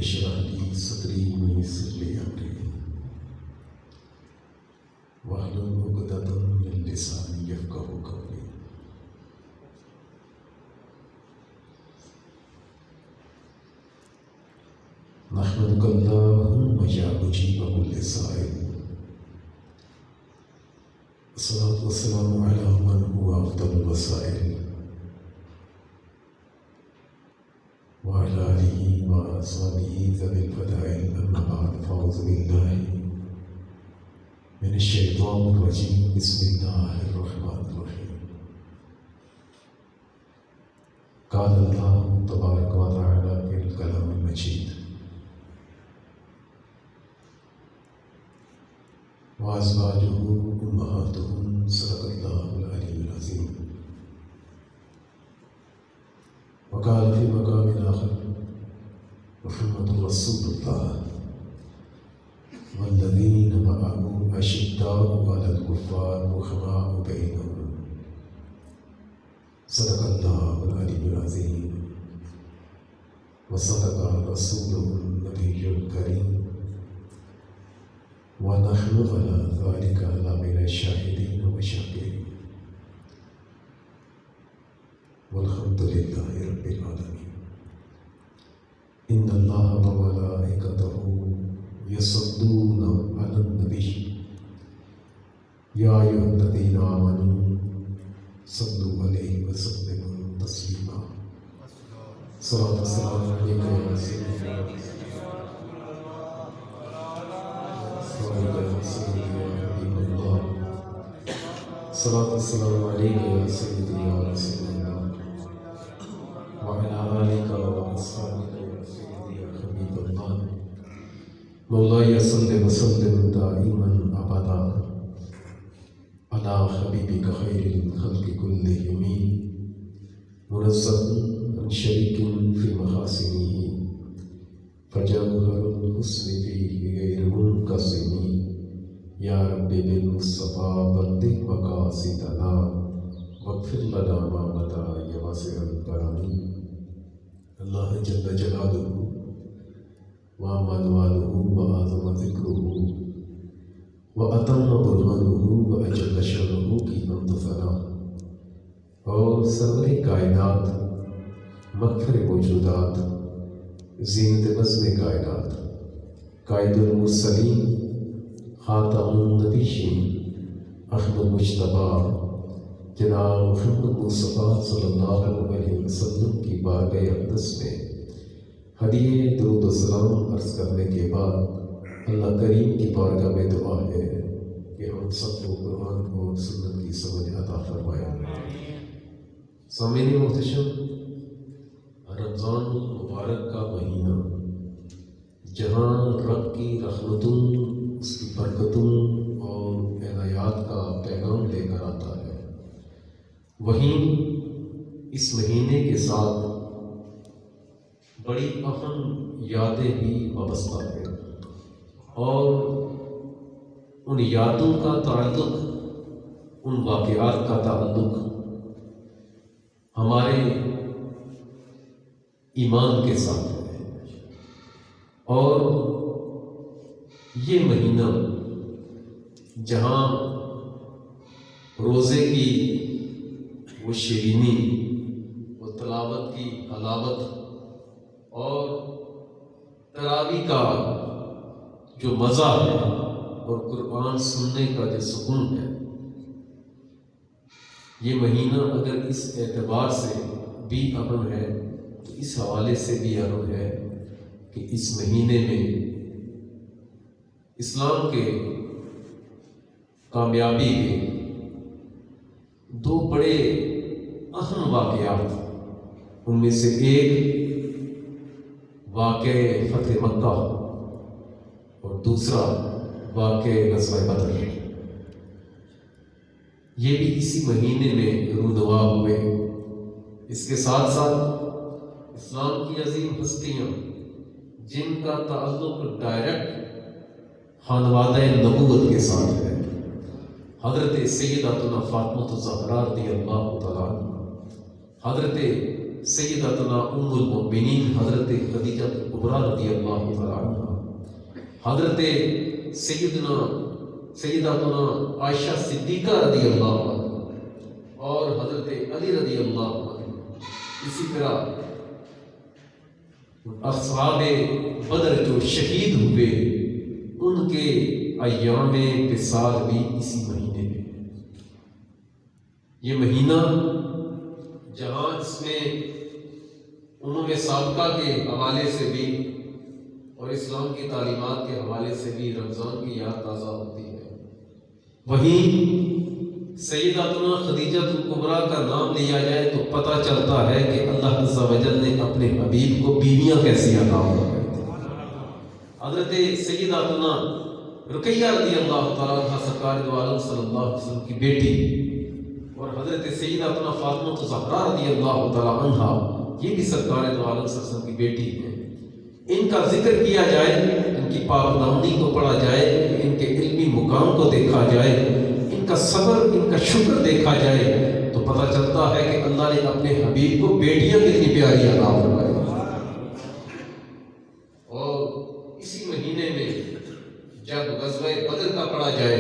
اشرح لي صدري ويسر لي أمري واحلل عقدة من لساني يفقهوا قولي. نحمدك اللهم يا مجيب كل سائل. الصلاة والسلام على من هو أفضل الوسائل وعلى آله وأصحابه ذوي الفضائل. أما بعد، فأعوذ بالله من الشيطان الرجيم. بسم الله الرحمن الرحيم. قال الله تبارك وتعالى في الكلام المجيد: وأزواجه أمهاتهم. صدق الله العلي العظيم. وقال في مقام آخر: محمد رسول الله والذين معه أشداء على الكفار رحماء بينهم. صدق الله العلي العظيم. وصدق رسوله النبي الكريم. ونحن على ذلك لمن الشاهدين والشاكرين. والحمد لله رب العالمين. إن الله وملائكته يصلون على النبي يا أيها الذين آمنوا صلوا عليه وسلموا تسليما. صلاة والسلام عليك يا سيدنا صلاة والسلام عليك يا سيدي يا رسول الله وعلى آلك وأصحابك يا سيدي يا حبيب الله. مولاي صل وسلم دائما أبدا على حبيبك خير الخلق كلهم منزه عن شريك في محاسنه فجوهر الحسن فيه غير منقسم. يا رب بالمصطفى بلغ مقاصدنا واغفر لنا ما مضى يا واسع الكرم. اللہ جل جلالہ وعمل والہ وعظم ذکرہ واتم برہانہ واجل شرح کی حمد ثنا. اور سرور کائنات، مغفر موجودات، زینت بزم کائنات، قائد المرسلین، خاتم النبیین، احمد مجتبی جناب محمد مصطفیٰ صلی اللہ علیہ وسلم کی بارگاہ اقدس میں ہدیہ درود و سلام عرض کرنے کے بعد اللہ کریم کی بارگاہ میں دعا ہے کہ ہم سب کو قرآن اور سنت کی سمجھ عطا فرمائے. سامعین محتشم، رمضان مبارک کا مہینہ جہاں رب کی رحمتوں، اس کی برکتوں اور عنایات کا پیغام لے کر آتا ہے، وہیں اس مہینے کے ساتھ بڑی اہم یادیں بھی وابستہ ہیں، اور ان یادوں کا تعلق، ان واقعات کا تعلق ہمارے ایمان کے ساتھ ہے. اور یہ مہینہ جہاں روزے کی وہ شیرینی، وہ تلاوت کی حلاوت اور تراویح کا جو مزہ ہے اور قرآن سننے کا جو سکون ہے، یہ مہینہ اگر اس اعتبار سے بھی اہم ہے تو اس حوالے سے بھی اہم ہے کہ اس مہینے میں اسلام کے کامیابی کے دو بڑے اہم واقعات، ان میں سے ایک واقع فتح مکہ اور دوسرا واقع غزوہ بدر، یہ بھی اسی مہینے میں رونما ہوئے. اس کے ساتھ ساتھ اسلام کی عظیم ہستیاں جن کا تعلق ڈائریکٹ خانوادہ نبوت کے ساتھ ہے، حضرت سیداتنا فاطمہ الزہرا رضی اللہ تعالیٰ عنہ، حضرت سیدتنا ام المؤمنین حضرت خدیجہ کبریٰ رضی اللہ تعالیٰ عنہ، حضرت سیدتنا عائشہ صدیقہ رضی اللہ عنہ اور حضرت علی رضی اللہ عنہ، اسی طرح اصحاب بدر جو شہید ہوئے ان کے ایام وصال بھی اسی مہینے میں۔ یہ مہینہ جہاں اس میں امم سابقہ کے حوالے سے بھی اور اسلام کی تعلیمات کے حوالے سے بھی رمضان کی یاد تازہ ہوتی ہے، وہیں سیدتنا خدیجہ کبریٰ کا نام لیا جائے تو پتہ چلتا ہے کہ اللہ عز و جل نے اپنے حبیب کو بیویاں کیسی عطا فرمائی تھیں۔ حضرت سیدتنا رقیہ رضی اللہ تعالیٰ عنہ سرکار دو عالم صلی اللہ علیہ وسلم کی بیٹی، اور حضرت سیدتنا فاطمہ الزہرا رضی اللہ تعالیٰ عنہ یہ بھی سرکار دو عالم صلی اللہ علیہ وسلم کی بیٹی ہیں۔ ان کا ذکر کیا جائے، ان کی پاکدامنی کو پڑھا جائے، ان کے علمی مقام کو دیکھا جائے، ان کا صبر، ان کا شکر دیکھا جائے تو پتہ چلتا ہے کہ اللہ نے اپنے حبیب کو بیٹیاں کتنی پیاری عطا فرمائی۔ اور اسی مہینے میں جب غزوہ بدر کا پڑھا جائے،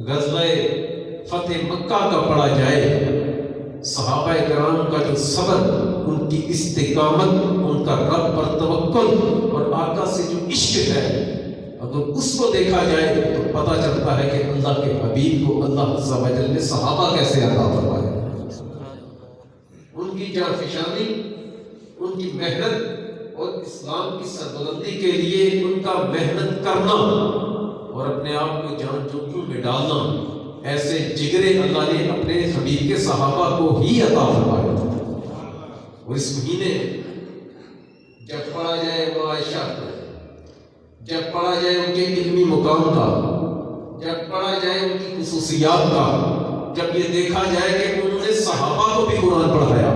غزوہ فتح مکہ کا پڑھا جائے، صحابہ کرام کا جو صبر، ان کی استقامت، ان کا رب پر توکل اور آقا سے جو عشق ہے، اگر اس کو دیکھا جائے تو پتہ چلتا ہے کہ اللہ کے حبیب کو اللہ عز و جل نے صحابہ کیسے عطا فرمایا۔ ان کی جانفشانی، ان کی محنت اور اسلام کی سربلندی کے لیے ان کا محنت کرنا اور اپنے آپ کو جان جوخم میں ڈالنا، ایسے جگرے اللہ نے اپنے حبیب کے صحابہ کو ہی عطا فرمایا تھا۔ اور اس مہینے جب پڑھا جائے وہ عائشہ کا، جب پڑھا جائے ان کے علمی مقام کا، جب پڑھا جائے ان کی خصوصیات کا، جب یہ دیکھا جائے کہ انہوں نے صحابہ کو بھی قرآن پڑھایا،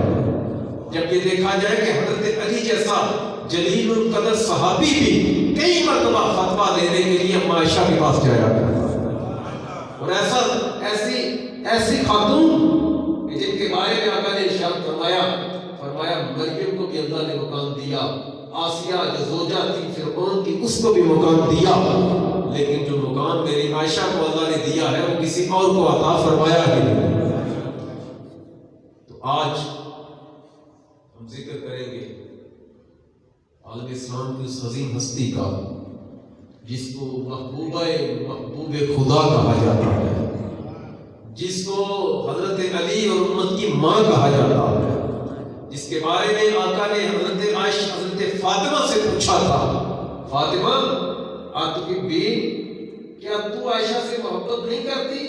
جب یہ دیکھا جائے کہ حضرت علی جیسا جلیل القدر صحابی بھی کئی مرتبہ فتویٰ دینے کے لیے اما عائشہ کے پاس جایا کرتا، اور ایسی خاتون جن کے بارے میں آقا نے ارشاد فرمایا مریم کو بھی اللہ نے مقام دیا، آسیہ جو زوجہ تھی فرعون کی اس کو بھی مقام دیا، لیکن جو مقام میری عائشہ کو اللہ نے دیا ہے وہ کسی اور کو عطا فرمایا ہی نہیں۔ تو آج ہم ذکر کریں گے عالم اسلام کی اس عظیم ہستی کا جس کو محبوب خدا کہا جاتا ہے، جس کو حضرت علی اور امت کی ماں کہا جاتا ہے، جس کے بارے میں آقا نے حضرت فاطمہ سے پوچھا تھا، فاطمہ آپ کی بیوی، کیا تو عائشہ سے محبت نہیں کرتی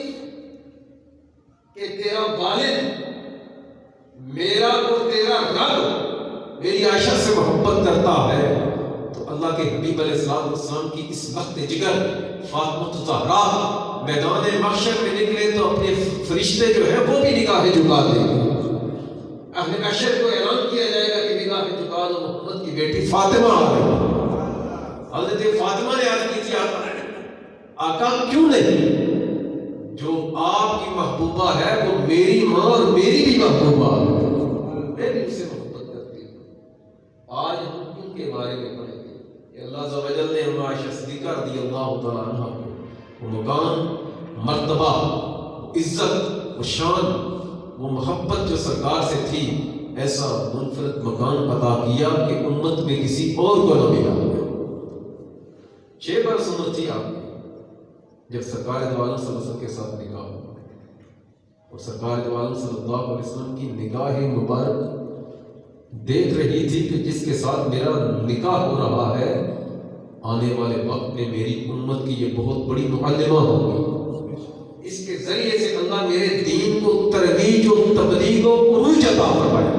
کہ تیرا والد میرا اور تیرا رب میری عائشہ سے محبت کرتا ہے؟ تو اللہ کے حبیب علیہ السلام کی اس وقت جگر فاطمہ الزہرا میدان محشر میں نکلے تو اپنے فرشتے جو ہے وہ بھی نگاہ جھکا دیں گے، اہل محشر کو اعلان کیا جائے گا کہ نگاہ جھکا دو، محمد کی بیٹی فاطمہ آ گئی۔ حضرت فاطمہ نے عرض کی تھی آقا کیوں نہیں، جو آپ کی محبوبہ ہے وہ میری ماں اور میری بھی محبوبہ ہے، میں بھی اس سے محبت کرتی ہوں۔ آج ہم ان کے بارے میں پڑھیں گے کہ اللہ عز و جل نے عائشہ صدیقہ رضی اللہ تعالیٰ عنہ کو وہ مقام، مرتبہ، عزت، وہ شان، وہ محبت جو سرکار سے تھی، ایسا منفرد مقام عطا کیا کہ امت میں کسی اور کو نہ ملا۔ 6 برس عمر تھی آپ کی جب سرکار دو عالم صلی اللہ علیہ وسلم کے ساتھ نکاح ہوا، اور سرکار دو عالم صلی اللہ علیہ وسلم کی نگاہ مبارک دیکھ رہی تھی کہ جس کے ساتھ میرا نکاح ہو رہا ہے آنے والے وقت میں میری امت کی یہ بہت بڑی معلمہ ہوگی، اس کے ذریعے سے اللہ میرے دین کو ترویج و تبلیغ و عروج عطا فرمائے۔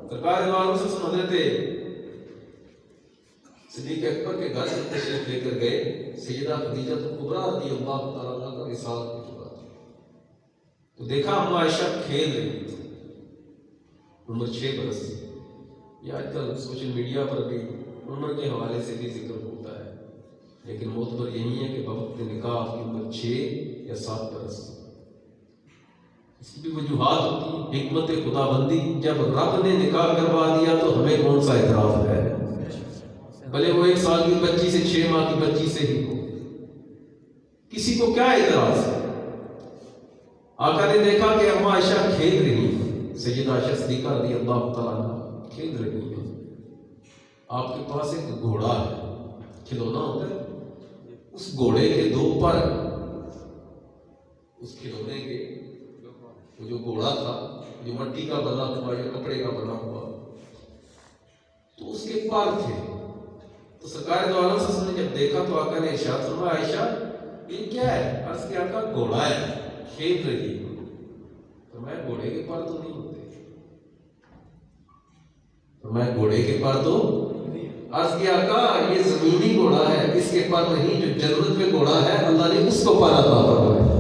سرکار دو عالم صلی اللہ علیہ وسلم حضرت صدیق اکبر کے گھر سے تشریف لے کر گئے، سیدہ خدیجہ کبریٰ رضی اللہ تعالیٰ عنہ کا وصال ہو چکا تھا، تو دیکھا اما عائشہ کھیل رہی تھی، عمر 6 برس تھی۔ یہ آج کل سوشل میڈیا پر بھی عمر کے حوالے سے بھی ذکر ہوتا ہے، لیکن معتبر یہی ہے کہ بوقت نکاح کی عمر 6 یا 7 برس تھی۔ اس کی بھی وجوہات ہوتی ہیں، حکمت خدا بندی. جب رب نے نکاح کروا دیا تو ہمیں کون سا اعتراض ہے؟ بھلے وہ 1 سال کی بچی سے 6 ماہ کی بچی سے ہی ہو، کسی کو کیا اعتراض ہے؟ آقا نے دیکھا کہ اما عائشہ کھیل رہی ہیں، سیدہ عائشہ صدیقہ رضی اللہ تعالیٰ عنہ کھیل رہی ہیں. آپ کے پاس ایک گھوڑا ہے، کھلونا ہوتا ہے، اس گھوڑے کے 2 پر، اس کھلونے کے وہ جو گھوڑا تھا جو مٹی کا بنا ہوا یا کپڑے کا بنا ہوا، تو اس کے پر تھے. تو سرکار دو عالم صلی اللہ علیہ وسلم نے جب دیکھا تو آقا نے ارشاد فرمایا عائشہ یہ کیا ہے؟ عرض کیا آقا گھوڑا ہے، کھیل رہی ہے. فرمایا گھوڑے کے پر تو نہیں ہوتے. فرمایا گھوڑے کے پر تو، عرض کیا آقا یہ زمینی گھوڑا ہے، اس کے پر نہیں، جو جنت میں گھوڑا ہے اللہ نے اس کو پر عطا فرمایا.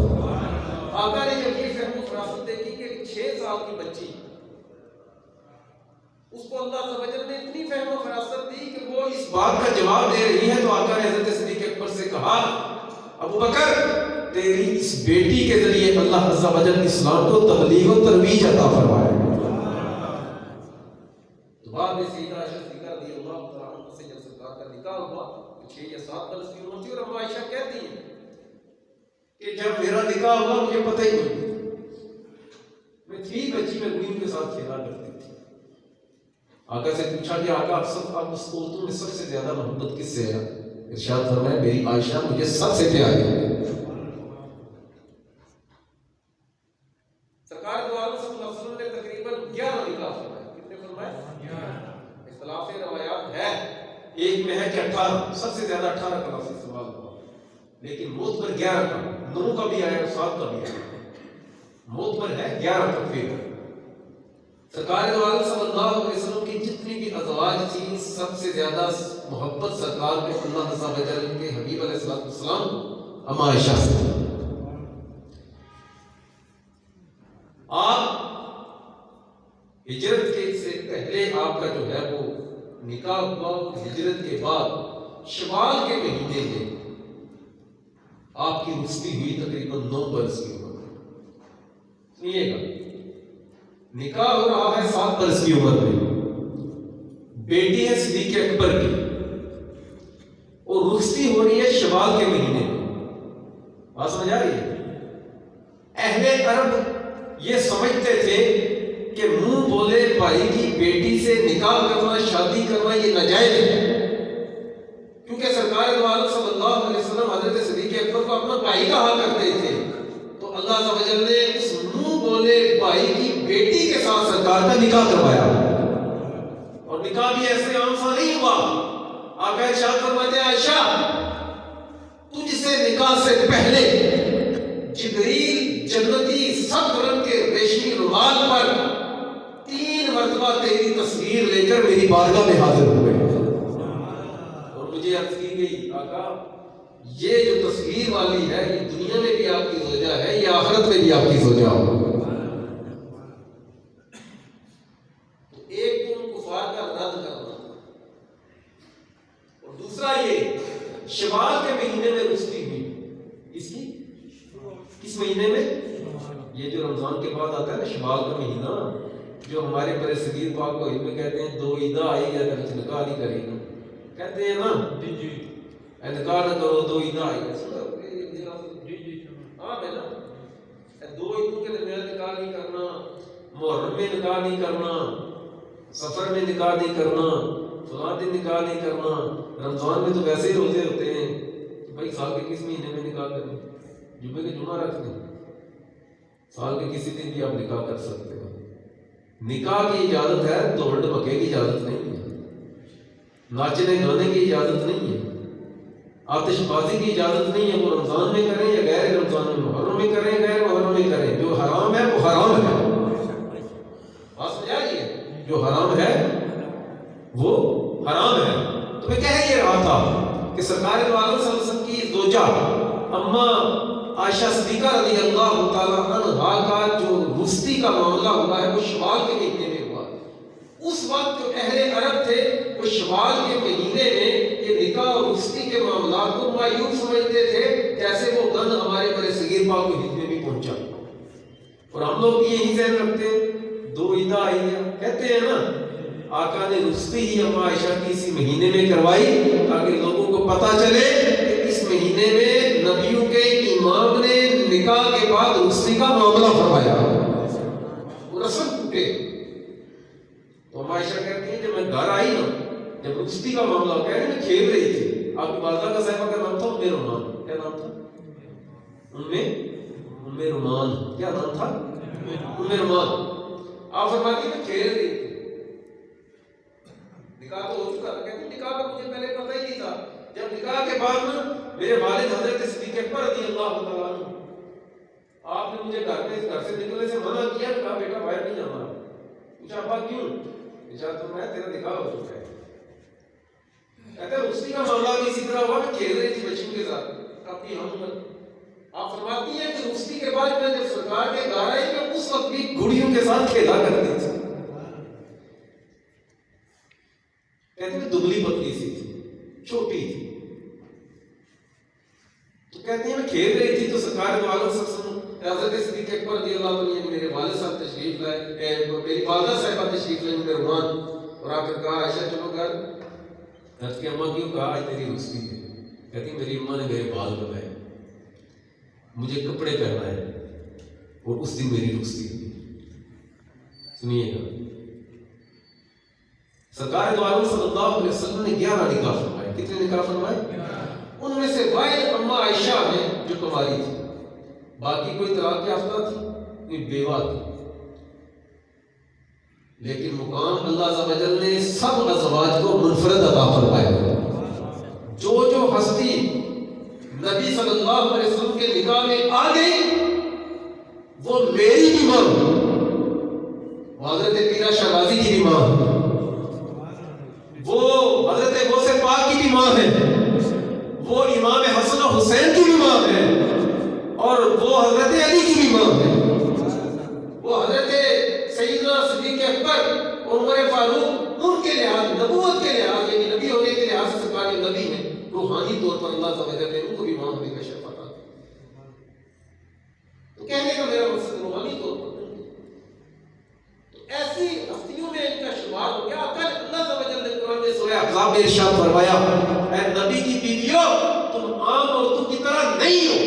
آقا نے جب یہ فہم و فراست دیکھی کہ 6 سال کی بچی، اس کو اللہ تعالی نے اتنی فہم و فراست دی کہ وہ اس بات کا جواب دے رہی ہے، تو آقا نے حضرت صدیق اکبر سے کہا ابو بکر تیری اس بیٹی کے ذریعے اللہ عز و جل اسلام کو تبلیغ و ترویج عطا فرمائے. تو بعد میں سیدہ عائشہ صدیقہ رضی اللہ تعالیٰ عنہ سے جب سرکار کا نکاح ہوا 6 یا 7 برس کی عمر تھی، اور اما عائشہ کہتی ہیں کہ جب میرا نکاح ہوا مجھے پتہ ہی نہیں، میں تھی بچی، میں گڑیوں کے ساتھ کھیلا کرتی تھی. آقا سے پوچھا کہ آقا آپ اس عورتوں میں سب سے زیادہ محبت کس سے ہے؟ ارشاد فرمایا میری عائشہ مجھے سب سے پیاری ہے. سرکار دو عالم صلی اللہ علیہ وسلم نے تقریباً 11 نکاح فرمائے. کتنے فرمائے؟ 11. اختلاف روایات ہے، ایک میں ہے کہ 18، سب سے زیادہ 18 کا لفظ استعمال ہوا، لیکن موت پر 11 کا، 9 کا بھی آیا اور 7 کا بھی آیا، موت پر ہے 11 تکفیر. سرکار دو عالم صلی اللہ علیہ وسلم کی جتنی بھی ازواج تھی سب سے زیادہ محبت سرکار میں اللہ عز و جل کے حبیب علیہ السلام اما عائشہ سے. آپ ہجرت کے سے پہلے آپ کا جو ہے وہ نکاح ہوا، ہجرت کے بعد شوال کے مہینے میں آپ کی رخصتی ہوئی تقریباً 9 برس کی عمر میں. سنیے گا، نکاح ہو رہا ہے 7 برس کی عمر میں، بیٹی ہے صدیق اکبر کی، اور رخصتی ہو رہی ہے شوال کے مہینے میں. بات سمجھ آ رہی ہے؟ اہل عرب یہ سمجھتے تھے کہ منہ بولے بھائی کی بیٹی سے نکاح کرنا، شادی کرنا یہ ناجائز ہے، کیونکہ سرکار دو عالم صلی اللہ علیہ وسلم حضرت صدیق اکبر کو اپنا بھائی کہا کرتے تھے. تو اللہ عز و جل نے اس منہ بولے بھائی کی بیٹی کے ساتھ سرکار کا نکاح کروایا، اور نکاح بھی ایسے عام سا نہیں ہوا. آقا ارشاد فرماتے ہیں عائشہ تجھ سے نکاح سے پہلے جبریل جنتی سب رنگ کے ریشمی رومال پر 3 مرتبہ تیری تصویر لے کر میری بارگاہ میں حاضر ہوئے، اور مجھے عرض کی گئی آقا یہ جو تصویر والی ہے یہ دنیا میں بھی آپ کی زوجہ ہے، یہ آخرت میں بھی آپ کی زوجہ ہوگی. تو ایک تو ان کفار کا رد کرنا، اور دوسرا یہ شوال کے مہینے میں رخصتی ہوئی. اس کی کس مہینے میں؟ یہ جو رمضان کے بعد آتا ہے نا شوال کا مہینہ، جو ہمارے بڑے صغیر پاک کو علم میں کہتے ہیں 2 عیدہ آئی ہے تو نکاح نہیں کرے گا، کہتے ہیں نا جی نکاح نہ کرو 2 عیدہ آئی ہے. ہاں میں نا 2 عیدوں کے درمیان نکاح نہیں کرنا، محرم میں نکاح نہیں کرنا، سفر میں نکاح نہیں کرنا، فلاں دن نکاح نہیں کرنا، رمضان میں تو ویسے ہی روزے ہوتے ہیں، بھائی سال کے کس مہینے میں نکاح کریں؟ جمعے کے جمعہ رکھتے ہیں، سال کے کسی دن بھی آپ نکاح کر سکتے ہیں. نکاح کی اجازت ہے، دوڑ ڈھمکے کی اجازت نہیں ہے، ناچنے گانے کی اجازت نہیں ہے، آتش بازی کی اجازت نہیں ہے. وہ رمضان میں کریں یا غیر رمضان میں، محرم میں کریں غیر محرم میں کریں، جو حرام ہے وہ حرام ہے. بات سمجھ آ رہی ہے؟ جو حرام ہے وہ حرام ہے. تو میں کہہ یہ رہا تھا کہ سرکار دو عالم صلی اللہ علیہ وسلم کی زوجہ اما عائشہ صدیقہ رضی اللہ تعالیٰ عنہا کا جو رخصتی کا معاملہ ہوا ہے وہ شوال کے مہینے میں ہوا. اس وقت جو اہل عرب تھے وہ شوال کے مہینے میں یہ نکاح اور رخصتی کے معاملات کو مایوب سمجھتے تھے، جیسے وہ گند ہمارے بڑے صغیر پاک کو ہند میں بھی پہنچا. اور ہم لوگ بھی یہی ذہن رکھتے ہیں دو عیدہ آئی ہے، کہتے ہیں نا آقا نے رخصتی ہی اما عائشہ کی اسی مہینے میں کروائی تاکہ لوگوں کو پتا چلے کہ اس مہینے میں نبیوں کے امام نے نکاح کے بعد رخصتی کا معاملہ فرمایا، وہ رسم ٹوٹے۔ تو اما عائشہ کہتی ہیں جب میں گھر آئی نا، جب رخصتی کا معاملہ کہہ رہے میں کھیل رہی تھی، آپ کی والدہ کا صاحبہ کا نام تھا ام رومان، کیا نام تھا؟ ام رومان، کیا نام تھا؟ ام رومان۔ آپ فرماتی میں کھیل رہی تھی، نکاح تو ہو چکا تھا، کہتے ہیں نکاح کا مجھے پہلے پتہ ہی نہیں تھا، جب نکاح کے بعد نا میرے والد حضرت صدیق اکبر رضی اللہ تعالیٰ عنہ آپ نے مجھے گھر سے نکلنے سے منع کیا، کہا بیٹا باہر نہیں جانا۔ پوچھا ابا کیوں؟ تو میں تیرا نکاح ہو چکا ہے۔ کہتے ہیں اسی کا معاملہ بھی اسی طرح ہوا، میں کھیل رہی تھی بچوں کے ساتھ اپنی ہم عمر۔ آپ فرماتی ہیں کہ رخصتی کے بعد میں جب سرکار کے گھر آئی میں اس وقت بھی گھڑیوں کے ساتھ کھیلا کرتی تھی، کہتے ہیں دبلی پتلی سی تھی، چھوٹی تھی، تو کہتے ہیں میں کھیل رہی تھی تو سرکار دو عالم حضرت صدیق اکبر رضی اللہ عنہ میرے والد صاحب تشریف لائے، میری والدہ صاحبہ تشریف لائے ام رومان، اور آ کر کہا عائشہ چلو گھر۔ حضرت کی اماں کیوں؟ کہا آج تیری رخصتی ہے۔ کہتی میری اماں نے میرے بال بنائے، مجھے کپڑے پہنا ہے، اور اس دن میری رخصتی ہے۔ سنیے گا، سرکار دو عالم صلی اللہ علیہ وسلم نے 11 نکاح فرمائے۔ کتنے نکاح فرمائے؟ ان میں سے واحد اما عائشہ ہے جو کنواری تھی، باقی کوئی طلاق یافتہ تھی، کوئی بیوہ تھی، لیکن مقام اللہ عز و جل نے سب ازواج کو منفرد عطا فرمایا۔ جو ہستی نبی صلی اللہ علیہ وسلم کے نکاح میں آ گئی وہ میری بھی ماں، حضرت پیرا شہبازی کی بھی ماں، وہ حضرت غوث پاک کی بھی ماں ہے، وہ امام حسن و حسین کی بھی ماں ہے، اور وہ حضرت علی کی بھی ماں ہے، وہ حضرت سیدنا صدیق اکبر اور عمر فاروق ان کے لحاظ نبوت کے لحاظ یعنی نبی ہونے کے لحاظ سے سرکار نبی ہے، روحانی طور پر اللہ تعالیٰ نے ان کو بھی ماں ہونے کا شرف عطا کیا۔ تو کہنے کا میرا مقصد روحانی طور پر تو ایسی ہستیوں میں ان کا شمار ہو گیا۔ اگر اللہ تعالیٰ نے قرآن میں سورہ احزاب میں ارشاد فرمایا اے نبی کی بیویوں تم عام عورتوں کی طرح نہیں ہو،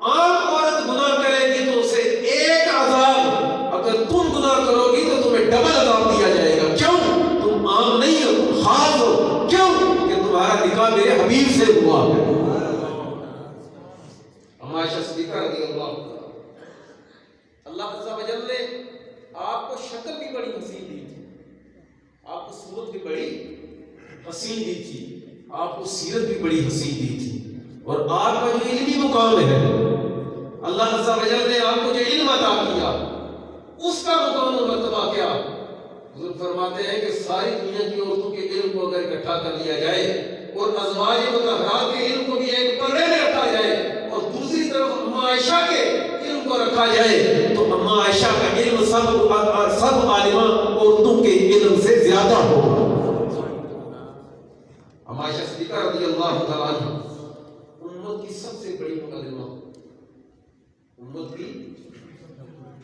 عام عورت گناہ کرے گی تو اسے ایک عذاب، اگر تم گناہ کرو گی تو تمہیں ڈبل عذاب دیا جائے گا۔ کیوں؟ تم عام نہیں ہو، تم خاص ہو۔ کیوں؟ کہ تمہارا نکاح میرے حبیب سے ہوا ہے۔ اما عائشہ صدیقہ رضی اللہ عنہ، اللہ عز و جل نے آپ کو شکل بھی بڑی حسین دی تھی، آپ کو صورت بھی بڑی حسین دی تھی، آپ کو سیرت بھی بڑی حسین دی تھی، اور آپ کا جو علمی مقام ہے اللہ عز و جل نے آپ کو جو علم عطا کیا اس کا مقام و مرتبہ کیا؟ حضور فرماتے ہیں کہ ساری دنیا کی عورتوں کے علم کو اگر اکٹھا کر لیا جائے اور ازواج مطہرات کے علم کو بھی ایک پلڑے میں رکھا جائے اور دوسری طرف اما عائشہ کے علم کو رکھا جائے تو اما عائشہ کا علم سب عالمہ عورتوں کے علم سے زیادہ ہوگا۔ اما عائشہ صدیقہ رضی اللہ تعالیٰ عنہ امت کی سب سے بڑی مقدمہ، امت کی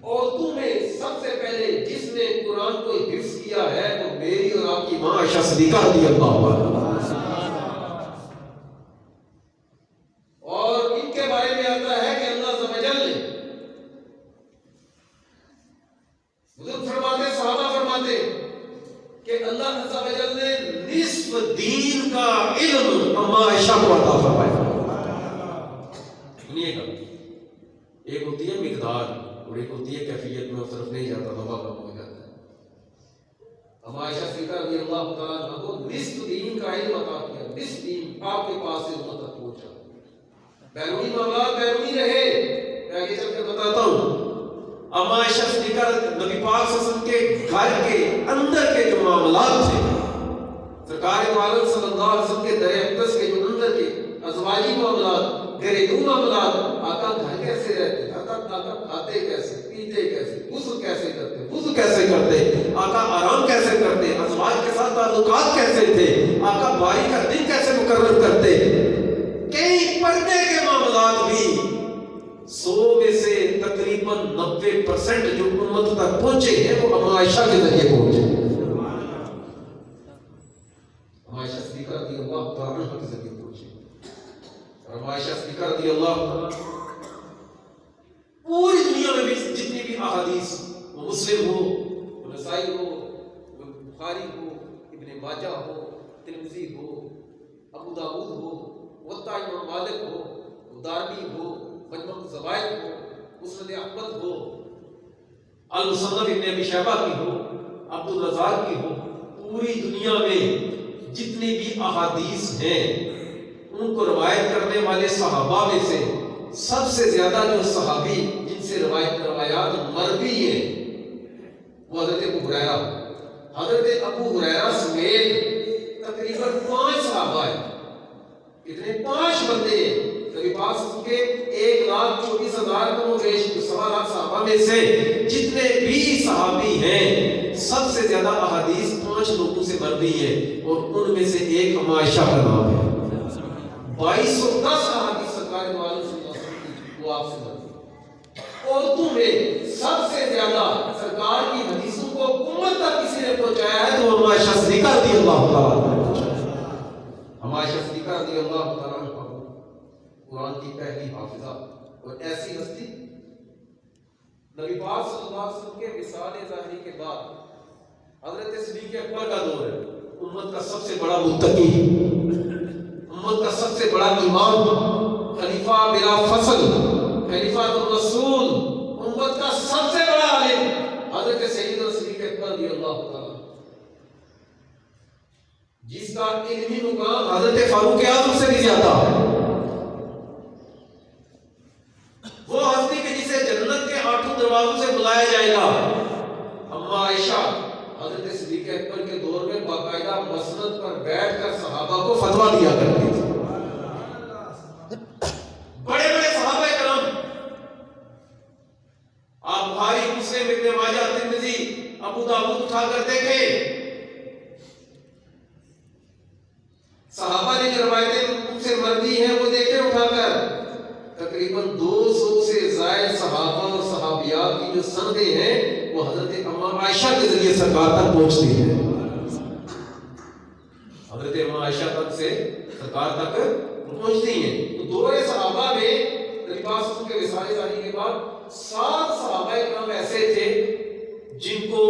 عورتوں میں سب سے پہلے جس نے قرآن کو حفظ کیا ہے وہ میری اور آپ کی ماں عائشہ صدیقہ رضی اللہ عنہا، اور ان کے بارے میں آتا ہے کہ اللہ عز و جل نے بزرگ فرماتے صحابہ فرماتے کہ اللہ عز و جل نے نصف دین کا علم اما عائشہ کو عطا فرمایا۔ سنیے گا، ایک ہوتی ہے مقدار اور ایک ہوتی ہے کیفیت، میں اس طرف نہیں جاتا، بابا کم ہو جاتا ہے۔ اما عائشہ صدیقہ رضی اللہ تعالیٰ عنہ کو نصف دین کا علم عطا کیا، نصف دین آپ کے پاس سے امت تک پہنچا۔ بیرونی معاملات بیرونی رہے، میں آگے چل کر بتاتا ہوں۔ اما عائشہ صدیقہ نبی پاک صلی اللہ علیہ وسلم کے گھر کے اندر کے جو معاملات تھے، سرکار دو عالم صلی اللہ علیہ وسلم کے در اقدس کے جو اندر کے ازواجی معاملات، گھریلو معاملات، آقا گھر کیسے رہتے، آقا کھاتے کیسے، پیتے کیسے، غسل کیسے کرتے، وضو کیسے کرتے، آقا آرام کیسے کرتے، ازواج کے ساتھ تعلقات کیسے تھے، آقا باری کا دن کیسے مقرر کرتے، کئی پردے کے معاملات بھی 100 میں سے تقریباً تقریباً 90% جو امت تک پہنچے ہیں وہ اما عائشہ کے ذریعے پہنچے ہیں. اما عائشہ صدیقہ رضی اللہ تعالیٰ عنہ کے ذریعے پہنچے. اور اما عائشہ صدیقہ رضی اللہ تعالیٰ پوری دنیا میں بھی جتنی بھی احادیث، وہ مسلم ہو، وہ نسائی ہو، وہ بخاری ہو، ابن ماجہ ہو، ترمذی ہو، ابو داؤد ہو، موطا امام مالک ہو، دارمی ہو، مجمع الزوائد ہو، مسند احمد ہو، المصنف ابن ابی شیبہ کی ہو، عبد الرزاق کی ہو، پوری دنیا میں جتنی بھی احادیث ہیں ان کو روایت کرنے والے صحابہ میں سے سب سے زیادہ جو صحابی جن سے روایات مروی ہیں وہ حضرت ابو ہریرہ. حضرت ابو ہریرہ سمیت تقریباً 5 صحابہ ہیں. اتنے 5 بندے ہیں. نبی پاک کے 1,24,000 کم و بیش 1.25 لاکھ صحابہ میں سے جتنے بھی صحابی ہیں سب سے زیادہ احادیث 5 لوگوں سے مروی ہیں اور ان میں سے ایک اما عائشہ کا نام ہے. 2210 احادیث سرکار دو عالم صلی اللہ علیہ وسلم کی وہ آپ سے مروی. اردو میں سب سے زیادہ سرکار کی حدیثوں کو امت تک کسی نے پہنچایا ہے تو اما عائشہ صدیقہ رضی اللہ تعالیٰ عنہ. اما عائشہ صدیقہ رضی اللہ تعالیٰ عنہ قرآن کی پہلی حافظہ اور ایسی ہستی نبی پاک صلی اللہ علیہ وسلم کے وصال ظاہری کے بعد حضرت صدیق اکبر کا دور ہے. امت کا سب سے بڑا متقی، امت کا سب سے بڑا امام، خلیفہ بلا فصل، خلیفہ الرسول، امت کا سب سے بڑا عالم حضرت سیدنا صدیق اکبر رضی اللہ تعالیٰ جس کا علمی مقام حضرت فاروق اعظم سے بھی زیادہ ہے. وہ ہستی کہ جسے جنت کے 8 دروازوں سے بلایا جائے گا. اما عائشہ حضرت صدیق اکبر کے دور میں باقاعدہ مسند پر بیٹھ کر صحابہ کو فتویٰ دیا کرتی تھی. بڑے بڑے صحابہ کرام آپ بخاری، مسلم، ابن ماجہ، ترمذی، ابو داؤد اٹھا کر دیکھیں. صحابہ نے جو روایتیں ان سے مروی ہیں وہ دیکھیں اٹھا کر. تقریباً 200 سے زائد صحابہ اور صحابیات کی جو سندیں ہیں وہ حضرت اما عائشہ کے ذریعے سرکار تک پہنچتی ہیں. حضرت اما عائشہ تک سے سرکار تک پہنچتی ہیں. تو دور صحابہ میں نبی پاک صلی اللہ علیہ وسلم کے وصال ظاہری کے بعد 7 صحابہ کرام ایسے تھے جن کو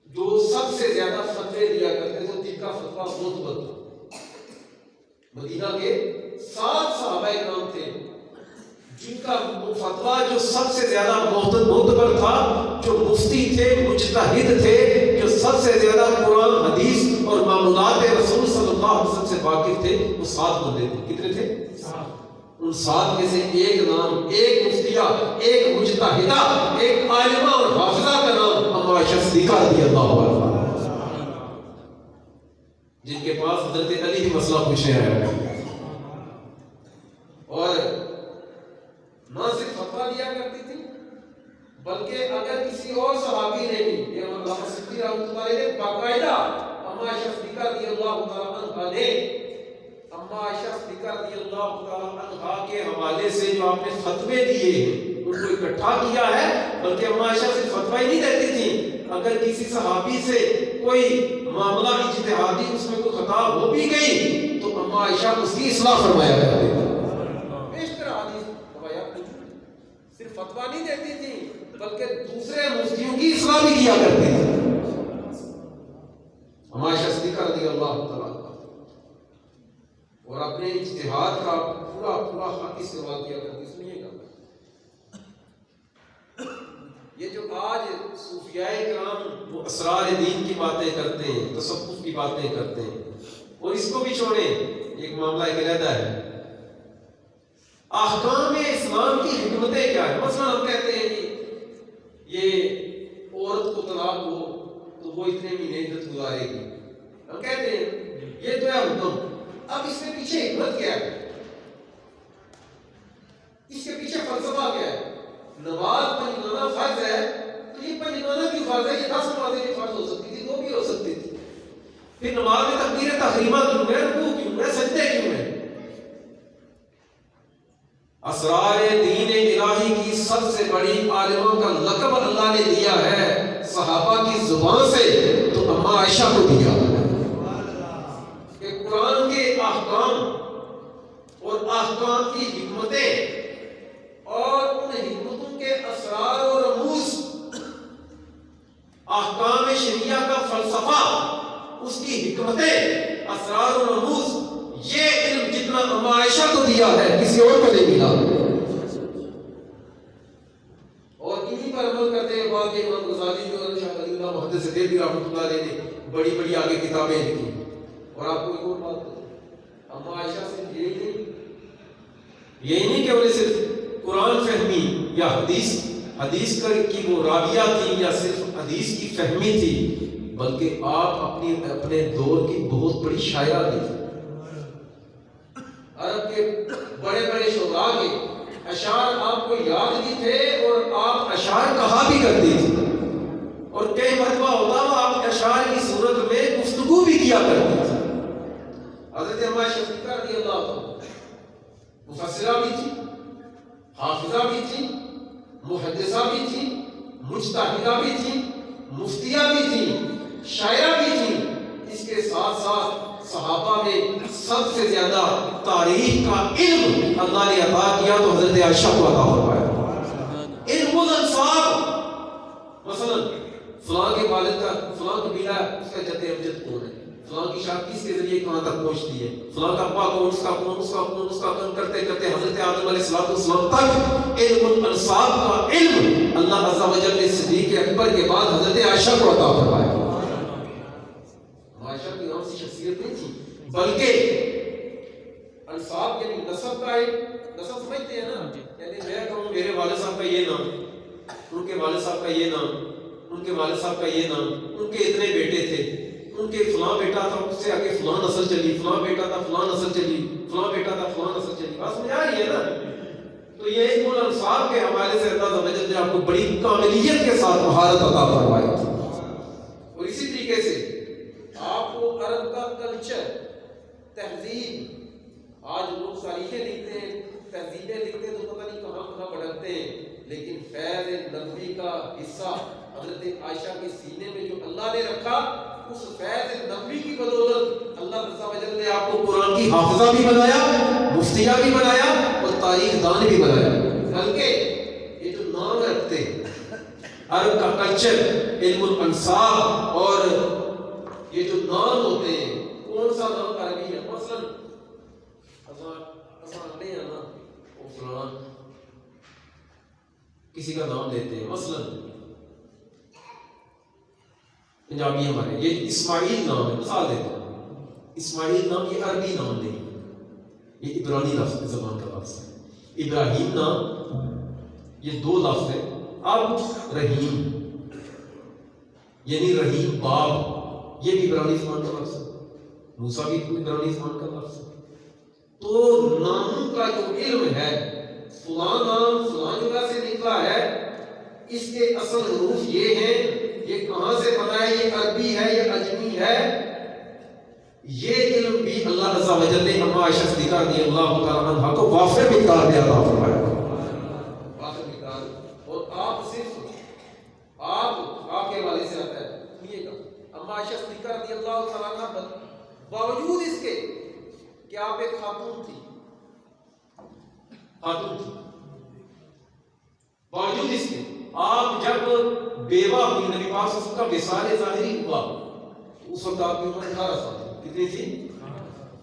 جو سب سے زیادہ فتوے دیا کرتے تھے جن کا فتویٰ معتبر تھا. مدینہ کے 7 صحابہ کرام تھے جن کا فتویٰ جو سب سے زیادہ معتبر تھا، جو مفتی تھے، مجتہد تھے، جو سب سے زیادہ قرآن، حدیث اور معمولات رسول صلی اللہ علیہ وسلم سے واقف تھے، وہ 7 بندے تھے. کتنے تھے؟ 7. ان 7 میں سے ایک نام، ایک مفتیہ، ایک مجتہدہ، ایک عالمہ اور حافظہ کا نام اما عائشہ صدیقہ رضی اللہ عنہا، جن کے پاس حضرت علی بھی مسئلہ پوچھنے آیا اور نہ صرف فتویٰ دیا کرتی تھی بلکہ اگر کسی اور صحابی نے بھی علامہ سیوطی رحمۃ اللہ علیہ نے باقاعدہ اما عائشہ صدیقہ رضی اللہ تعالیٰ عنہا نے اما عائشہ صدیقہ رضی اللہ تعالیٰ عنہا کے حوالے سے جو آپ نے فتوے دیے ہیں ان کو اکٹھا کیا ہے. بلکہ اما عائشہ صرف فتویٰ ہی نہیں دیتی تھی، اگر کسی صحابی سے کوئی معاملہ اجتہادی اس میں کوئی خطا ہو بھی گئی تو اما عائشہ اس کی اصلاح فرمایا کرتی تھی. صرف فتویٰ نہیں دیتی تھی بلکہ دوسرے مفتیوں کی اصلاح بھی کیا کرتی تھی. اما عائشہ صدیقہ رضی اللہ تعالیٰ اور اپنے اجتہاد کا پورا حق استعمال کیا کرتی. سنیے گا یہ جو آج صوفیاء کرام وہ اسرار دین کی باتیں کرتے ہیں، تصوف کی باتیں کرتے ہیں، اور اس کو بھی چھوڑیں، ایک معاملہ ایک علیحدہ ہے. احکام اسلام کی حکمتیں کیا ہے؟ مثلا ہم کہتے ہیں کہ یہ عورت کو طلاق ہو تو وہ اتنے مہینے عدت گزارے گی. ہم کہتے ہیں یہ تو ہے حکم. اب اس کے پیچھے حکمت کیا ہے؟ اس کے پیچھے فلسفہ کیا ہے؟ نماز پنجگانہ فرض ہے تو یہ پنجگانہ کی فرض ہے، یہ 10 نمازیں بھی فرض ہو سکتی تھی، 2 بھی ہو سکتی تھی. پھر نماز میں تکبیر تحریمہ کیوں ہے، رکوع کیوں ہے، سجدے کیوں ہے؟ اسرار دین سب سے بڑی عالموں کا لقب اللہ نے دیا ہے صحابہ کی زبان سے تو اما عائشہ کو دیا کہ قرآن کے احکام اور احکام کی حکمتیں اور ان حکمتوں کے اسرار و رموز، احکام شریعہ کا فلسفہ، اس کی حکمتیں، اسرار و رموز، یہ علم جتنا اما عائشہ کو دیا ہے کسی اور کو نہیں ملا. اور انہی پر عمل کرتے ہیں بعد امام غزالی جو شاہ ولی اللہ محدث دہلوی رحمۃ اللہ علیہ نے بڑی بڑی آگے کتابیں لکھی. اور آپ کو ایک اور بات بتاؤں، اما عائشہ صرف یہی نہیں کہ انہیں صرف قرآن فہمی یا حدیث کی وہ راویہ تھی یا صرف حدیث کی فہمی تھی، بلکہ آپ اپنے دور کی بہت بڑی شاعرہ بھی تھی. عرب کے بڑے بڑے شعراء کے اشعار آپ کو یاد بھی تھے اور آپ اشعار کہا بھی کرتی تھی، اور کئی مرتبہ ہوتا وہ آپ اشعار کی صورت میں گفتگو بھی کیا کرتی تھی. حضرت اما عائشہ رضی اللہ عنہا مفسرہ بھی تھی، حافظہ بھی تھی، محدثہ بھی تھی، مجتہدہ بھی تھی، مفتیہ بھی تھی، شاعرہ بھی تھی. اس کے ساتھ ساتھ صحابہ میں سب سے زیادہ تاریخ کا علم اللہ نے عطا کیا تو حضرت عائشہ کو عطا فرمایا. علم الانصاب، مثلا فلاں کے والد کا فلاں قبیلہ اس کا جد امجد کون ہے، فلاں کی شاد کس کے ذریعے کہاں تک پہنچتی ہے، فلاں کا ابا کون، اس کا کون، اس کا کون، اس کا کون، کرتے کرتے حضرت آدم علیہ السلام تک علم الانصاب کا علم اللہ عز و جل نے صدیق اکبر کے بعد حضرت عائشہ کو عطا فرمایا. عائشہ کی عام سی شخصیت نہیں تھی، بلکہ انصاب یعنی نسب کا ایک نسب سمجھتے ہیں نا، یعنی میں کہوں میرے والد صاحب کا یہ نام، ان کے والد صاحب کا یہ نام، ان کے والد صاحب کا یہ نام، ان کے اتنے بیٹے تھے، ان کے فلاں بیٹا تھا اس سے آگے فلاں نسل چلی، فلاں بیٹا تھا فلاں نسل چلی، فلاں بیٹا تھا فلاں نسل چلی. بات سمجھ آ رہی ہے نا؟ تو یہ علم الانصاب کے حوالے سے اللہ تعالی نے آپ کو بڑی کاملیت کے ساتھ مہارت عطا فرمائی تھی. اور اسی طریقے سے آپ کو عرب کا کلچر، تہذیب، آج لوگ تاریخیں لکھتے ہیں، تہذیبیں لکھتے ہیں تو پتہ نہیں کہاں کہاں بھٹکتے ہیں، لیکن فیض نبوی کا حصہ حضرت عائشہ کے سینے میں جو اللہ نے رکھا، اس فیض نبوی کی بدولت اللہ عز و جل نے آپ کو قرآن کی حافظہ بھی بنایا، مفتیہ بھی بنایا اور تاریخ دان بھی بنایا. بلکہ یہ جو نام رکھتے ہیں عرب کا کلچر، علم الانصاب، اور یہ جو نام ہوتے ہیں، کون سا نام عربی ہے، مثلا لے نا وہ فلاں کسی کا نام لیتے ہیں، مثلا پنجابی ہمارے یہ اسماعیل نام ہے، مثال دیتے ہیں. اسماعیل نام یہ عربی نام نہیں، یہ عبرانی لفظ زبان کا لفظ ہے. ابراہیم نام یہ دو لفظ ہے. اب رحیم یعنی رحیم باپ، یہ بھی عبرانی زبان کا لفظ ہے. موسیٰ بھی عبرانی زبان کا لفظ ہے. تو ناموں کا جو علم ہے، فلاں نام فلاں جگہ سے نکلا ہے، اس کے اصل حروف یہ ہیں، یہ کہاں سے بنا ہے، یہ عربی ہے یہ عجمی ہے، یہ علم بھی اللہ عز و جل نے اما عائشہ صدیقہ رضی اللہ تعالیٰ عنہ کو وافر مقدار میں عطا فرمایا. وافر مقدار. اور آپ صرف آپ کے والد سے آتا ہے. سنیے گا، اما عائشہ صدیقہ رضی اللہ تعالیٰ عنہ باوجود اس کے کہ آپ ایک خاتون تھی، باوجود اس کے آپ جب بیوہ ہوئی، نبی پاک صلی اللہ علیہ وسلم کا وصال ظاہری ہوا، اس وقت آپ کی عمر 18 سال تھی. کتنی تھی؟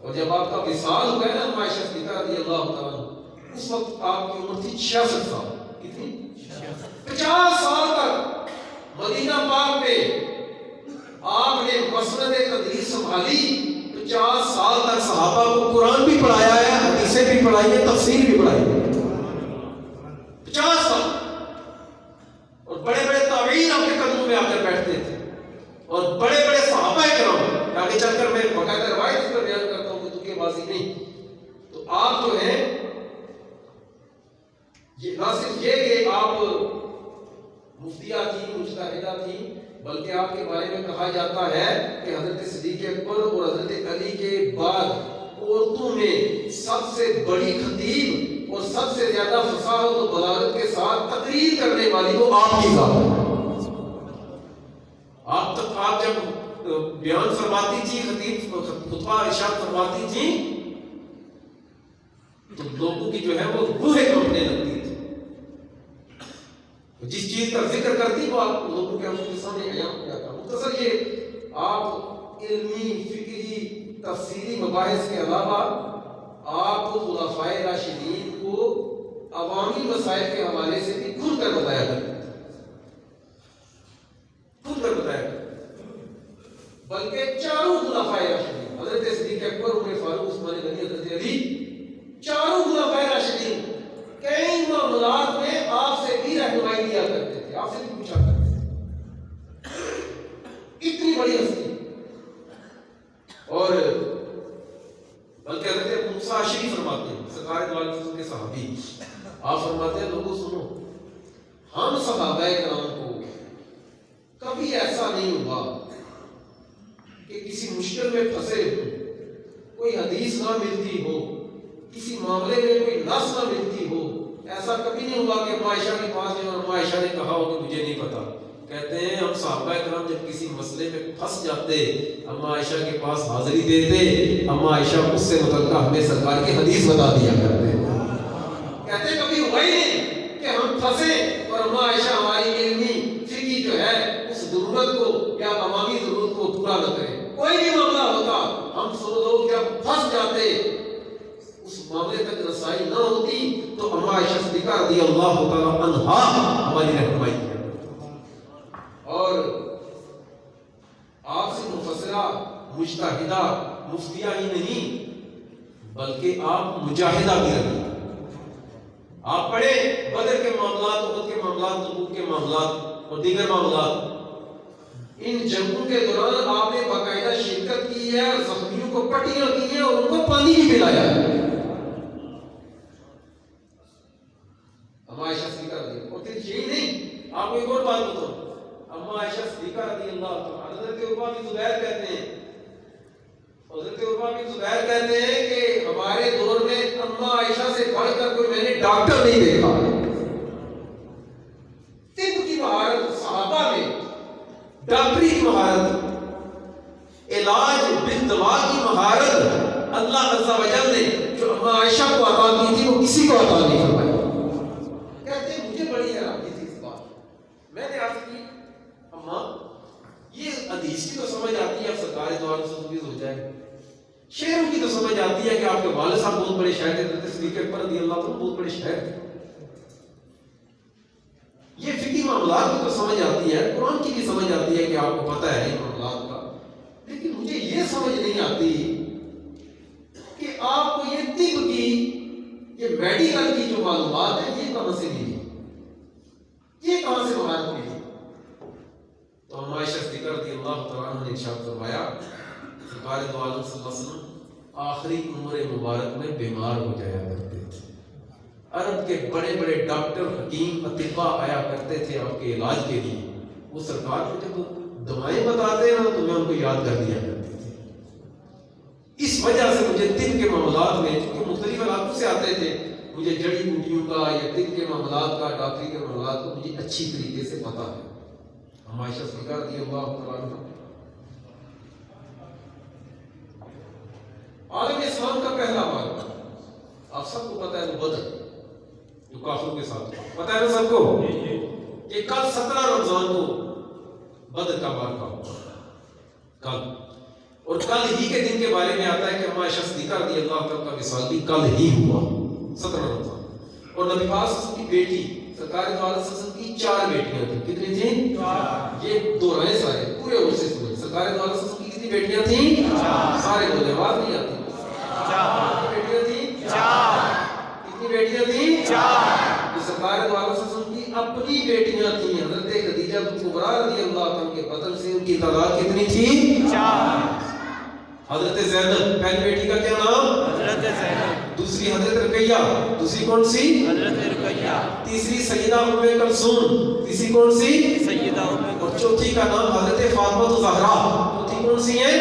اور جب آپ کا وصال ہوا ہے نا عائشہ صدیقہ رضی اللہ تعالیٰ، اس وقت آپ کی عمر تھی 66 سال. کتنی؟ 50 سال تک مدینہ پاک میں آپ نے مسند تدریس سنبھالی. 50 سال تک صحابہ کو قرآن بھی پڑھایا ہے، حدیثیں بھی پڑھائی ہے، تفسیر بھی پڑھائی ہے. 50 سال. اور بڑے بڑے تابعین آپ کے قدموں میں آ کر بیٹھتے تھے، اور بڑے بڑے صحابہ کرام، آگے چل کر میں باقاعدہ روایت اس پر بیان کرتا ہوں کہ دکھے بازی نہیں. تو آپ جو ہیں یہ نہ صرف یہ کہ آپ مفتیہ تھی، مجتہدہ تھی، بلکہ آپ کے بارے میں کہا جاتا ہے کہ حضرت صدیق اکبر اور حضرت علی کے بعد عورتوں میں سب سے بڑی خطیب اور سب سے زیادہ فصاحت و بلاغت کے ساتھ تقریر کرنے والی وہ آپ کی ذات ہے۔ آپ جب بیان فرماتی تھی، خطیب خطبہ ارشاد فرماتی تھی تو لوگوں کی جو ہے وہ روح کانپنے لگتی تھی، جس چیز کا ذکر کرتی وہ آپ لوگوں کے سامنے عیاں ہو جاتا۔ مختصر یہ آپ علمی، فکری، تفسیری مباحث کے علاوہ آپ خلفائے راشدین کو عوامی مسائل کے حوالے سے بھی کھل کر بتایا کرتے تھے، کھل کر بتایا کرتے، بلکہ چاروں خلفائے راشدین حضرت صدیق اکبر، عمر فاروق، عثمان غنی، حضرت علی، چاروں خلفائے راشدین کئی معاملات میں آپ سے بھی رہنمائی لیا کرتے تھے، آپ سے بھی پوچھا کرتے تھے۔ اتنی بڑی ہستی، اور بلکہ حضرت موسیٰ اشعری فرماتے ہیں، سرکار دو عالم کے صحابی، آپ فرماتے ہیں لوگوں سنو، ہم صحابہ کرام کو کبھی ایسا نہیں ہوا کہ کسی مشکل میں پھنسے ہو، کوئی حدیث نہ ملتی ہو، کسی معاملے میں کوئی نص نہ ملتی ہو، ایسا کبھی نہیں ہوا کہ اما عائشہ کے پاس گئے اور اما عائشہ نے کہا ہو کہ مجھے نہیں پتا۔ کہتے ہیں ہم صحابہ کرام جب کسی مسئلے میں پھنس جاتے، اما عائشہ کے پاس حاضری دیتے، اما عائشہ اس سے متعلقہ ہمیں سرکار کی حدیث بتا دیا کرتے۔ کہتے ہیں کبھی ہوا ہی نہیں کہ ہم پھنسے اور اما عائشہ ہماری علمی فقہی جو ہے اس ضرورت کو یا عوامی ضرورت کو پورا نہ کرے۔ کوئی بھی معاملہ ہوتا، ہم سو لوگ جب پھنس جاتے، اس معاملے تک رسائی نہ ہوتی تو اما عائشہ صدیقہ رضی اللہ تعالی عنہا ہماری رہنمائی کیا، اور آپ سے مفسرہ، مجتہدہ، مفتیہ ہی نہیں بلکہ آپ مجاہدہ بھی رہی۔ آپ پڑھے بدر کے معاملات، احد کے معاملات، تبوک کے معاملات اور دیگر معاملات، ان جنگوں کے دوران آپ نے باقاعدہ شرکت کی ہے اور زخمیوں کو پٹیاں کی ہیں اور ان کو پانی بھی پلایا ہے۔ اما عائشہ صدیقہ رضی اللہ، اور پھر یہی نہیں، آپ کو ایک اور بات بتاؤں، اما عائشہ صدیقہ رضی اللہ عنہا، حضرت عروہ بن زبیر کہتے ہیں، حضرت عروہ بن زبیر کہتے ہیں کہ ہمارے دور میں اما عائشہ سے بڑھ کر کوئی میں نے ڈاکٹر نہیں دیکھا۔ طب کی مہارت صحابہ میں، ڈاکٹری کی مہارت، علاج بالدوا کی مہارت اللہ عز و جل نے جو اما عائشہ کو عطا کی تھی وہ کسی کو عطا نہیں فرمائی۔ کہتے ہیں مجھے بڑی حیرانی تھی اس بات، میں نے عرض کی اما یہ حدیث کی تو سمجھ آتی ہے، اب سرکار دو عالم سے ہو جائے، شعروں کی تو سمجھ آتی ہے کہ آپ کے والد صاحب بہت بڑے شاعر تھے، حضرت صدیق اکبر رضی اللہ عنہ بہت بڑے شاعر تھے، یہ فقہی معاملات کی تو سمجھ آتی ہے، قرآن کی بھی سمجھ آتی ہے کہ آپ کو پتہ ہے ان معاملات کا، لیکن مجھے یہ سمجھ نہیں آتی کہ آپ کو یہ طب کی، یہ میڈیکل کی جو معلومات ہے یہ کہاں سے ملی، یہ کہاں سے مہارت ملی؟ تو اما عائشہ صدیقہ رضی اللہ تعالیٰ عنہ نے ارشاد فرمایا، سرکار دو عالم صلی اللہ علیہ وسلم آخری عمر مبارک میں بیمار ہو جایا کرتے تھے، عرب کے بڑے بڑے ڈاکٹر، حکیم، اطباء آیا کرتے تھے آپ کے علاج کے لیے، وہ سرکار کو جب دوائیں بتاتے ہیں نا تو میں ان کو یاد کر دیا کرتی تھی۔ اس وجہ سے مجھے طب کے معاملات میں، چونکہ مختلف علاقوں سے آتے تھے، مجھے جڑی بوٹیوں کا یا طب کے معاملات کا، ڈاکٹری کے معاملات کو مجھے اچھی طریقے سے پتہ ہے۔ اما عائشہ صدیقہ رضی اللہ تعالیٰ عنہ، عالم اسلام کا پہلا واقعہ آپ سب کو پتہ ہے، وہ بدر جو کافروں کے ساتھ پتہ ہے نا سب کو، کہ کل 17 رمضان کو بدر کا واقعہ ہوا، کل، اور کل ہی کے دن کے بارے میں آتا ہے کہ اما عائشہ صدیقہ رضی اللہ تعالیٰ کا وصال بھی کل ہی ہوا، 17 رمضان، اور نبی پاک صلی اللہ علیہ وسلم کی بیٹی سرکار دو عالم صلی اللہ علیہ وسلم کی 4 بیٹیاں تھیں، کتنی تھیں؟ 4۔ یہ دورائیں سارے پورے اور سے سنیں، سرکار دو عالم صلی اللہ علیہ وسلم کی کتنی بیٹیاں تھیں؟ 4۔ سارے بولے، آواز نہیں آتی، 4 بیٹیاں تھیں، 4۔ کتنی بیٹیاں تھیں؟ 4۔ جو سرکار دو عالم صلی اللہ علیہ وسلم کی اپنی بیٹیاں تھیں، حضرت خدیجہ کبریٰ رضی اللہ عنہا کے بدن سے ان کی تعداد کتنی تھی؟ 4۔ حضرت زینب، پہلی بیٹی کا کیا نام؟ حضرت زینب، دوسری حضرت رقیہ، دوسری کون سی؟ حضرت رقیہ، تیسری سیدہ ام کلثوم، تیسری کون سی؟ سیدہ ام کلثوم، اور چوتھی کا نام حضرت فاطمہ الزہرا، چوتھی کون سی ہے؟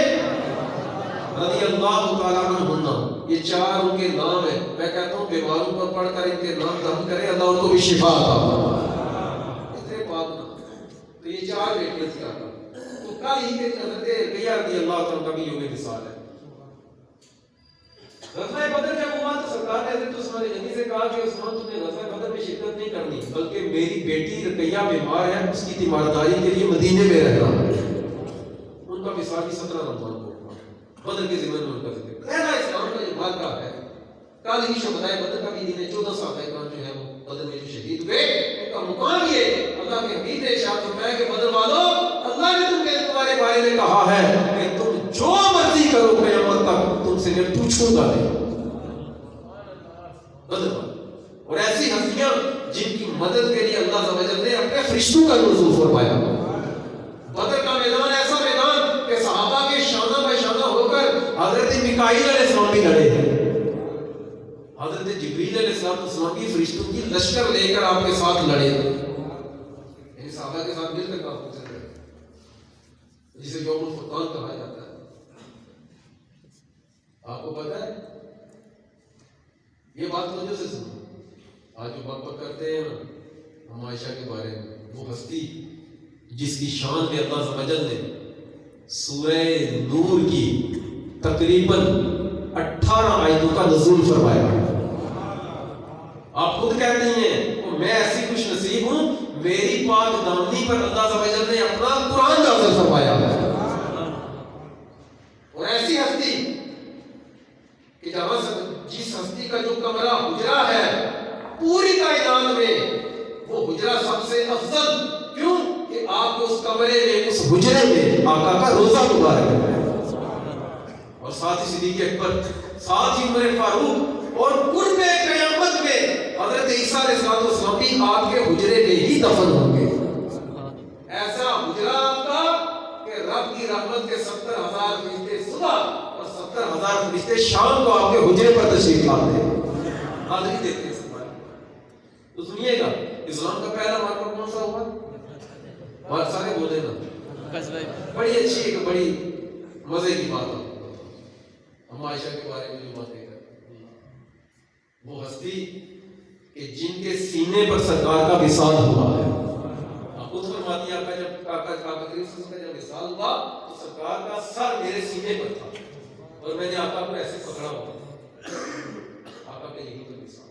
رضی اللہ تعالیٰ عنہن۔ یہ 4 ان کے نام ہیں. میں کہتا ہوں بیماروں پر پڑھ کر ان کے نام دم کرے, اللہ ان کو بھی شفا عطا فرمائے. اتنے پاک نام. تو یہ 4 بیٹیاں تھیں آقا. تو کل ہی کے حضرت رقیہ رضی اللہ تعالیٰ کا بھی یوم وصال ہے. غزوہ بدر جب ہوا تو سرکار نے حضرت عثمان غنی سے کہا کہ عثمان تم نے غزوہ بدر میں شرکت نہیں کرنی, بلکہ میری بیٹی رقیہ بیمار ہے, اس کی تیمارداری کے لیے مدینے میں رہنا ہے. ان کا وصال بھی 17 رمضان کو ہوا. بدر کے ضمن میں ان کا ذکر. پہلا اسلام کا جو واقعہ ہے, کل ہی شہدائے بدر کا بھی دن ہے. 14 صحابہ کرام جو ہے وہ بدر میں جو شہید ہوئے, ان کا مقام یہ اللہ کے حبیب نے ارشاد فرمایا کہ بدر والوں, اللہ نے تمہارے بارے میں کہا ہے کہ تم جو مرضی کرو قیامت تک تم سے میں پوچھوں گا نہیں. بدر اور ایسی ہستیاں جن کی مدد کے لیے اللہ عز و جل نے اپنے فرشتوں کا نزول فرمایا. بدر کا میدان ایسا میدان کہ صحابہ کے شانہ بہ شانہ ہو کر حضرت میکائیل علیہ السلام بھی لڑے ہیں. حضرت جبریل علیہ السلام کی فرشتوں کی لشکر لے کر آپ کے ساتھ لڑے ہیں. یعنی صحابہ کے ساتھ مل کر کام چل رہے ہیں, جسے یوم الفرقان کہا جاتا ہے. آپ کو پتہ ہے یہ بات توجہ سے سنو. آج جو بک کرتے ہیں ہم عائشہ کے بارے میں, وہ ہستی جس کی شان میں اللہ عز و جل نے سورہ نور کی تقریباً 18 آیتوں کا نزول فرمایا. آپ خود کہتے ہیں میں ایسی خوش نصیب ہوں, میری پاک دامنی پر اللہ عز و جل نے اپنا قرآن نازل فرمایا. اور ایسی ہستی کہ جس ہستی کا جو کمرہ حجرہ ہے پوری کائنات میں, وہ حجرہ سب سے افضل. کیوں کہ آپ کو اس کمرے میں, اس حجرے میں آقا کا روزہ مبارک ہے, اور ساتھ ہی صدیق اکبر, ساتھ ہی عمر فاروق, اور قرب قیامت میں حضرت عیسیٰ علیہ السلام بھی آپ کے حجرے میں ہی دفن ہوں گے. ایسا حجرہ آپ کا کہ رب کی رحمت کے 70,000 فرشتے صبح اور 70,000 فرشتے شام کو آپ کے حجرے پر تشریف لاتے ہیں, حاضری دیتے ہیں. تو سنیے گا, اسلام کا پہلا مارکر کون سا ہوا؟ بہت سارے بولے نا, بڑی اچھی ایک بڑی مزے کی بات ہے. ہم عائشہ کے بارے میں جو باتیں کرتے ہیں, وہ ہستی کہ جن کے سینے پر سرکار کا وصال ہوا ہے. آپ خود فرماتی ہیں, آپ کا جب آقا کریم صلی اللہ علیہ وسلم کا جب وصال ہوا تو سرکار کا سر میرے سینے پر تھا, اور میں نے آقا کو ایسے پکڑا ہوا تھا. آقا کے یہی تو وصال.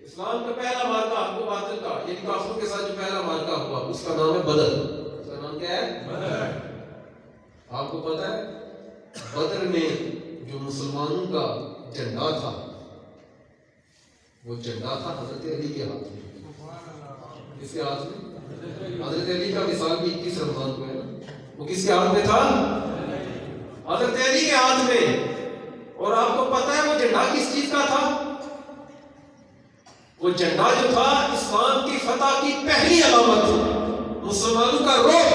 اسلام کا پہلا مارکہ آپ کو باطل کا, یعنی کافروں کے ساتھ جو پہلا مارکہ ہوا اس کا نام ہے بدر. اس کا نام کیا ہے؟ بدر. آپ کو پتہ ہے بدر میں جو مسلمانوں کا جھنڈا تھا, وہ جھنڈا تھا حضرت علی کے ہاتھ میں. کس کے ہاتھ میں؟ حضرت علی کا وصال بھی 21 رمضان کو ہے نا, وہ کس کے ہاتھ میں تھا؟ حضرت علی کے ہاتھ میں. اور آپ کو پتہ ہے وہ جھنڈا کس چیز کا تھا؟ وہ جھنڈا جو تھا اسلام کی فتح کی پہلی علامت تھی, مسلمانوں کا روح.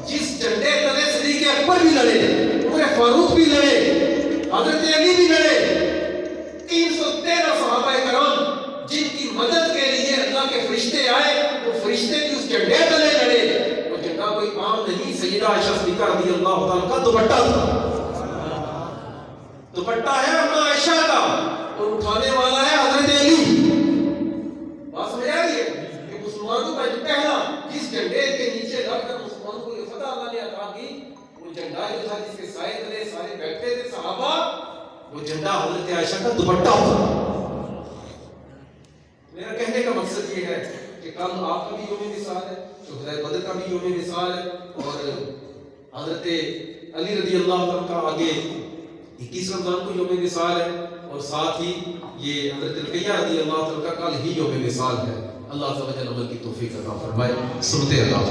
جس جھنڈے تلے صدیق اکبر بھی لڑے, عمر فاروق بھی لڑے, حضرت علی بھی لڑے, 313 صحابہ کرام جن کی مدد کے لیے اللہ کے فرشتے آئے, وہ فرشتے بھی اس جھنڈے تلے لڑے. وہ جھنڈا کوئی عام نہیں, سیدہ عائشہ صدیقہ رضی اللہ تعالیٰ کا دوپٹہ تھا. دوپٹہ ہے اپنا عائشہ کا, اور اٹھانے والا ہے حضرت علی. بات سمجھ آ رہی ہے کہ مسلمانوں کا جو پہلا جس جھنڈے کے نیچے لڑ کر مسلمانوں کو یہ فتح اللہ نے عطا کی, وہ جھنڈا جو تھا جس کے سائے تلے سارے بیٹھتے تھے صحابہ, وہ جھنڈا حضرت عائشہ کا دوپٹہ تھا. میرا کہنے کا مقصد یہ ہے کہ کل آپ کا بھی یوم وصال ہے, شہدائے بدر کا بھی یوم وصال ہے, اور حضرت علی رضی اللہ عنہ کا آگے 21 رمضان کو یوم وصال ہے, اور ساتھ ہی یہ حضرت رقیہ رضی اللہ عنہ کا کل ہی یوم وصال ہے. اللہ عز و جل عمل کی توفیق عطا فرمائے. سنتے اللہ.